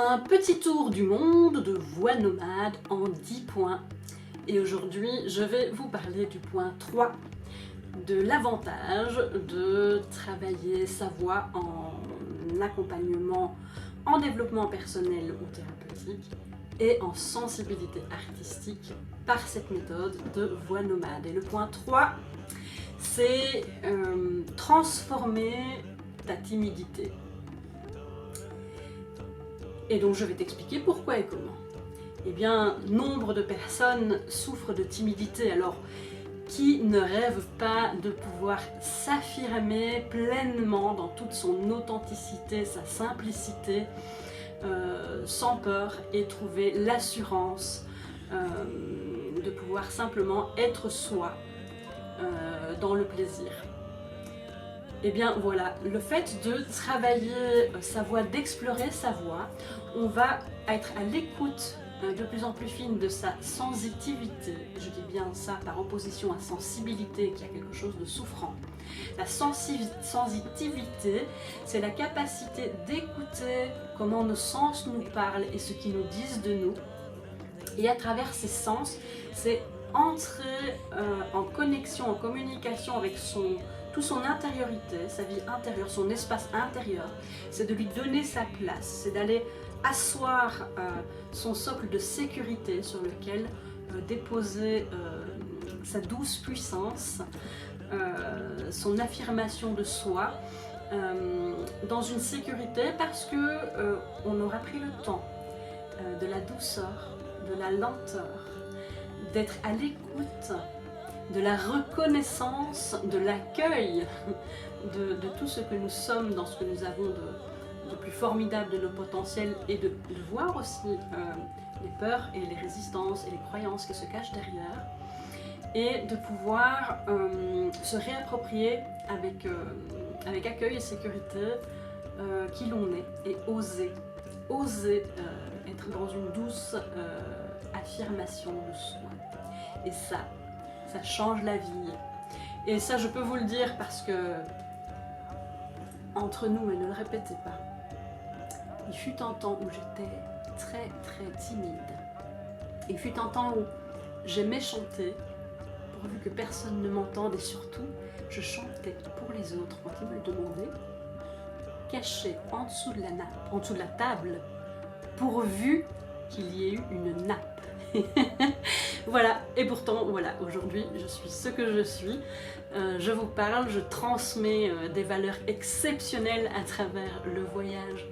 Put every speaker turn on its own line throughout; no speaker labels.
Un petit tour du monde de voix nomade en 10 points. Et aujourd'hui, je vais vous parler du point 3, de l'avantage de travailler sa voix en accompagnement, en développement personnel ou thérapeutique et en sensibilité artistique par cette méthode de voix nomade. Et le point 3, c'est transformer ta timidité. Et donc je vais t'expliquer pourquoi et comment. Eh bien, nombre de personnes souffrent de timidité, alors qui ne rêve pas de pouvoir s'affirmer pleinement dans toute son authenticité, sa simplicité, sans peur et trouver l'assurance de pouvoir simplement être soi dans le plaisir. Et bien voilà, le fait de travailler sa voix, d'explorer sa voix, on va être à l'écoute de plus en plus fine de sa sensitivité. Je dis bien ça par opposition à sensibilité, qui a quelque chose de souffrant. La sensitivité, c'est la capacité d'écouter comment nos sens nous parlent et ce qu'ils nous disent de nous. Et à travers ces sens, c'est entrer en connexion, en communication avec toute son intériorité, sa vie intérieure, son espace intérieur. C'est de lui donner sa place, c'est d'aller asseoir son socle de sécurité sur lequel déposer sa douce puissance, son affirmation de soi, dans une sécurité parce que on aura pris le temps de la douceur, de la lenteur, d'être à l'écoute, de la reconnaissance, de l'accueil de tout ce que nous sommes, dans ce que nous avons de plus formidable de nos potentiels, et de voir aussi les peurs et les résistances et les croyances qui se cachent derrière, et de pouvoir se réapproprier avec accueil et sécurité qui l'on est, et oser être dans une douce affirmation de soi. Et ça change la vie. Et ça, je peux vous le dire parce que, entre nous, mais ne le répétez pas, il fut un temps où j'étais très très timide. Il fut un temps où j'aimais chanter, pourvu que personne ne m'entende, et surtout, je chantais pour les autres quand ils me le demandaient, caché en dessous de la table, pourvu qu'il y ait eu une nappe. Voilà, et pourtant, voilà, aujourd'hui, je suis ce que je suis. Je vous parle, je transmets des valeurs exceptionnelles à travers le voyage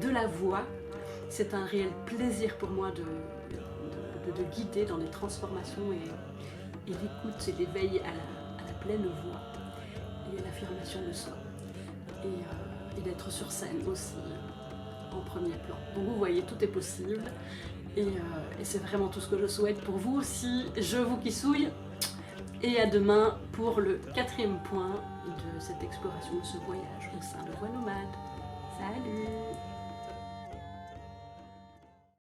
de la voix. C'est un réel plaisir pour moi de guider dans des transformations et l'écoute et l'éveil à la pleine voix et à l'affirmation de soi. Et d'être sur scène aussi, en premier plan. Donc vous voyez, tout est possible. Et c'est vraiment tout ce que je souhaite pour vous aussi. Je vous kissouille. Et à demain pour le 4e point de cette exploration, de ce voyage au sein de Voix Nomade. Salut!